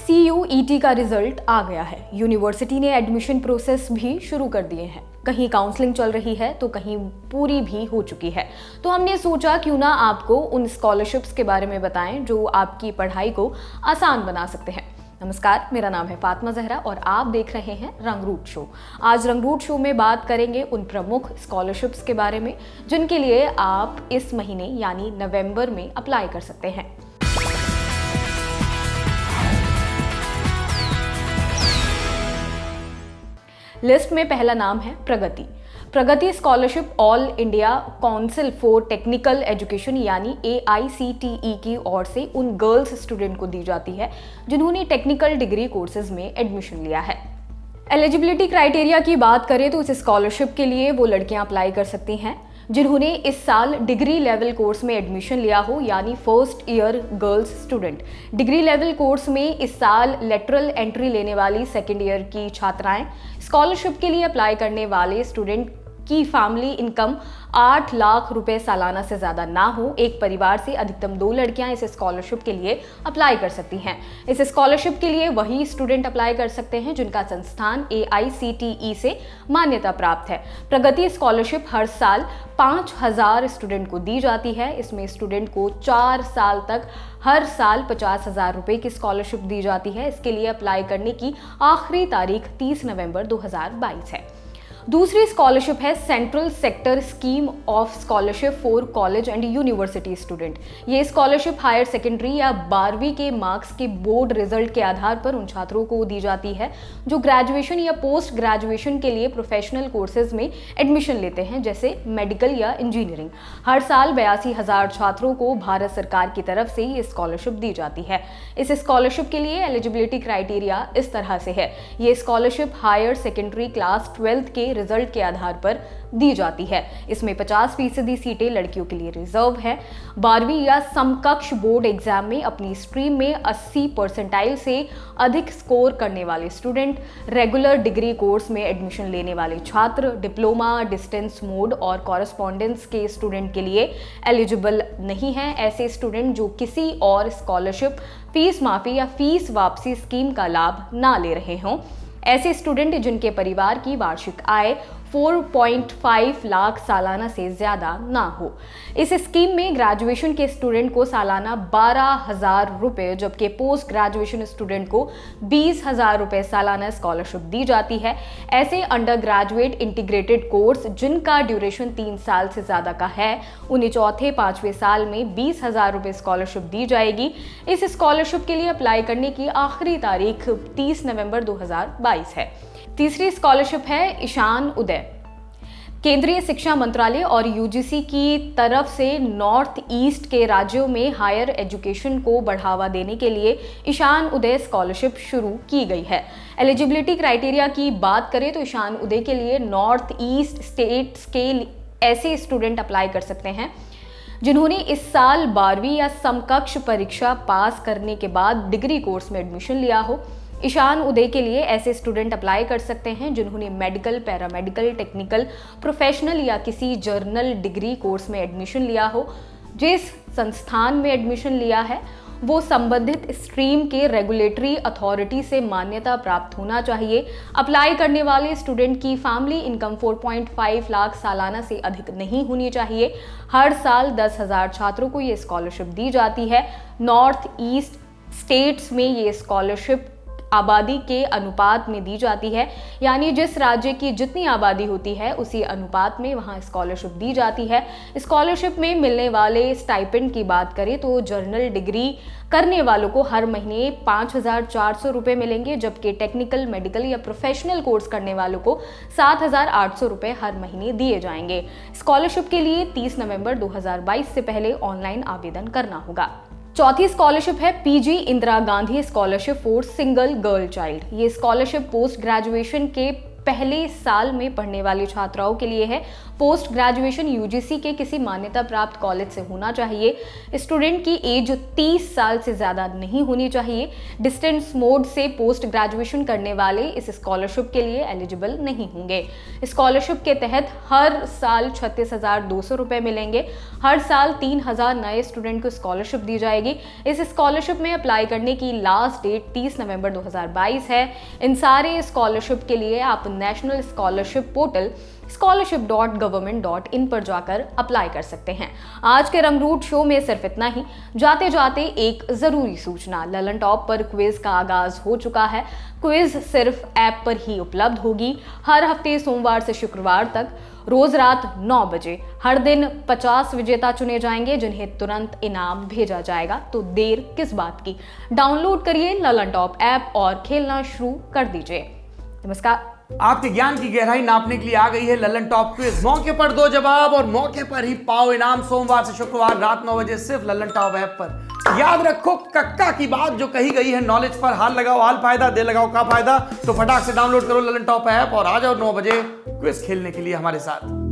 CUET का result आ गया है। यूनिवर्सिटी ने एडमिशन प्रोसेस भी शुरू कर दिए हैं। कहीं काउंसलिंग चल रही है तो कहीं पूरी भी हो चुकी है। तो हमने सोचा क्यों ना आपको उन स्कॉलरशिप्स के बारे में बताएं जो आपकी पढ़ाई को आसान बना सकते हैं। नमस्कार, मेरा नाम है फातिमा जहरा और आप देख रहे हैं रंगरूट शो। आज रंगरूट शो में बात करेंगे उन प्रमुख स्कॉलरशिप्स के बारे में जिनके लिए आप इस महीने यानी नवंबर में अप्लाई कर सकते हैं। लिस्ट में पहला नाम है Pragati scholarship All India Council for Technical Education यानी AICTE की ओर से उन गर्ल्स स्टूडेंट को दी जाती है जिन्होंने टेक्निकल डिग्री कोर्सेज में एडमिशन लिया है। एलिजिबिलिटी क्राइटेरिया की बात करें तो इस स्कॉलरशिप के लिए वो लड़कियां अप्लाई कर सकती हैं जिन्होंने इस साल डिग्री लेवल कोर्स में एडमिशन लिया हो, यानी first year girls student. Degree level course में इस साल लेटरल एंट्री लेने वाली सेकेंड ईयर की छात्राएं, स्कॉलरशिप के लिए अप्लाई करने वाले स्टूडेंट की फैमिली इनकम 8 लाख रुपए सालाना से ज्यादा ना हो। एक परिवार से अधिकतम 2 लड़कियां इस स्कॉलरशिप के लिए अप्लाई कर सकती हैं। इस स्कॉलरशिप के लिए वही स्टूडेंट अप्लाई कर सकते हैं जिनका संस्थान AICTE से मान्यता प्राप्त है। प्रगति स्कॉलरशिप हर साल 5,000 स्टूडेंट को दी जाती है। इसमें स्टूडेंट को 4 साल तक हर साल 50,000 रुपए की स्कॉलरशिप दी जाती है। इसके लिए अप्लाई करने की आखिरी तारीख 30 नवंबर 2022 है। दूसरी स्कॉलरशिप है central sector scheme of scholarship for college and university student. ये स्कॉलरशिप हायर सेकेंडरी या 12वीं के मार्क्स के बोर्ड रिजल्ट के आधार पर उन छात्रों को दी जाती है जो ग्रेजुएशन या पोस्ट ग्रेजुएशन के लिए प्रोफेशनल कोर्सेज में एडमिशन लेते हैं, जैसे मेडिकल या इंजीनियरिंग। हर साल 82,000 छात्रों को भारत सरकार की तरफ से ये स्कॉलरशिप दी जाती है। इस स्कॉलरशिप के लिए एलिजिबिलिटी क्राइटेरिया इस तरह से है। ये scholarship higher secondary class 12th के रिजल्ट के आधार पर दी जाती है। इसमें 50% सीटें लड़कियों के लिए रिजर्व है। 12वीं या समकक्ष बोर्ड एग्जाम में अपनी स्ट्रीम में 80 परसेंटाइल से अधिक स्कोर करने वाले स्टूडेंट, रेगुलर डिग्री कोर्स में एडमिशन लेने वाले छात्र, डिप्लोमा, डिस्टेंस मोड और कॉरेस्पॉन्डेंस के स्टूडेंट के लिए एलिजिबल नहीं है। ऐसे स्टूडेंट जो किसी और स्कॉलरशिप, फीस माफी या फीस वापसी स्कीम का लाभ ना ले रहे हों। ऐसे स्टूडेंट जिनके परिवार की वार्षिक आय 4.5 लाख सालाना से ज्यादा ना हो। इस स्कीम में ग्रेजुएशन के स्टूडेंट को सालाना 12,000 रुपए, जबकि पोस्ट ग्रेजुएशन स्टूडेंट को 20,000 रुपए सालाना स्कॉलरशिप दी जाती है। ऐसे अंडर ग्रेजुएट इंटीग्रेटेड कोर्स जिनका ड्यूरेशन 3 साल से ज्यादा का है, उन्हें चौथे 5वें साल में 20,000 रुपए स्कॉलरशिप दी जाएगी। इस स्कॉलरशिप के लिए अप्लाई करने की आखिरी तारीख 30 नवंबर 2022 है। तीसरी स्कॉलरशिप है ईशान उदय। केंद्रीय शिक्षा मंत्रालय और UGC की तरफ से नॉर्थ ईस्ट के राज्यों में हायर एजुकेशन को बढ़ावा देने के लिए ईशान उदय स्कॉलरशिप शुरू की गई है। एलिजिबिलिटी क्राइटेरिया की बात करें तो ईशान उदय के लिए नॉर्थ ईस्ट स्टेट्स के ऐसे स्टूडेंट अप्लाई कर सकते हैं जिन्होंने इस साल 12वीं या समकक्ष परीक्षा पास करने के बाद डिग्री कोर्स में एडमिशन लिया हो। ईशान उदय के लिए ऐसे स्टूडेंट अप्लाई कर सकते हैं जिन्होंने मेडिकल, पैरामेडिकल, टेक्निकल, प्रोफेशनल या किसी जर्नल डिग्री कोर्स में एडमिशन लिया हो। जिस संस्थान में एडमिशन लिया है वो संबंधित स्ट्रीम के रेगुलेटरी अथॉरिटी से मान्यता प्राप्त होना चाहिए। अप्लाई करने वाले स्टूडेंट की फैमिली इनकम 4.5 लाख सालाना से अधिक नहीं होनी चाहिए। हर साल 10,000 छात्रों को ये स्कॉलरशिप दी जाती है। नॉर्थ ईस्ट स्टेट्स में ये स्कॉलरशिप आबादी के अनुपात में दी जाती है, यानी जिस राज्य की जितनी आबादी होती है उसी अनुपात में वहां स्कॉलरशिप दी जाती है। स्कॉलरशिप में मिलने वाले स्टाइपेंड की बात करें तो जर्नल डिग्री करने वालों को हर महीने 5,400 रुपए मिलेंगे, जबकि टेक्निकल, मेडिकल या प्रोफेशनल कोर्स करने वालों को 7,800 रुपए हर महीने दिए जाएंगे। स्कॉलरशिप के लिए 30 नवंबर 2022 से पहले ऑनलाइन आवेदन करना होगा। चौथी स्कॉलरशिप है PG Indira Gandhi scholarship for single girl child. ये स्कॉलरशिप पोस्ट ग्रेजुएशन के पहले साल में पढ़ने वाली छात्राओं के लिए है। पोस्ट ग्रेजुएशन यूजीसी के किसी मान्यता प्राप्त कॉलेज से होना चाहिए। स्टूडेंट की एज 30 साल से ज़्यादा नहीं होनी चाहिए। डिस्टेंस मोड से पोस्ट ग्रेजुएशन करने वाले इस स्कॉलरशिप के लिए एलिजिबल नहीं होंगे। स्कॉलरशिप के तहत हर साल 36,200 रुपये मिलेंगे। हर साल 3,000 नए स्टूडेंट को स्कॉलरशिप दी जाएगी। इस स्कॉलरशिप में अप्लाई करने की लास्ट डेट 30 नवंबर 2022 है। इन सारे स्कॉलरशिप के लिए आप नेशनल स्कॉलरशिप पोर्टल scholarship.government.in पर जाकर अप्लाई कर सकते हैं। आज के रंगरूट शो में सिर्फ इतना ही। जाते जाते एक जरूरी सूचना, ललन टॉप पर क्विज का आगाज हो चुका है। क्विज सिर्फ ऐप पर ही उपलब्ध होगी। हर हफ्ते सोमवार से शुक्रवार तक रोज रात 9 बजे हर दिन 50 विजेता चुने जाएंगे, जिन्हें तुरंत इनाम भेजा जाएगा। तो देर किस बात की, डाउनलोड करिए ललन टॉप ऐप और खेलना शुरू कर दीजिए। नमस्कार। आपके ज्ञान की गहराई नापने के लिए आ गई है ललन टॉप क्विज। मौके पर दो जवाब और मौके पर ही पाओ इनाम। सोमवार से शुक्रवार रात 9 बजे सिर्फ ललन टॉप ऐप पर। याद रखो कक्का की बात जो कही गई है, नॉलेज पर हाल लगाओ हाल फायदा, दे लगाओ का फायदा। तो फटाक से डाउनलोड करो ललन टॉप ऐप और आ जाओ 9 बजे क्विज खेलने के लिए हमारे साथ।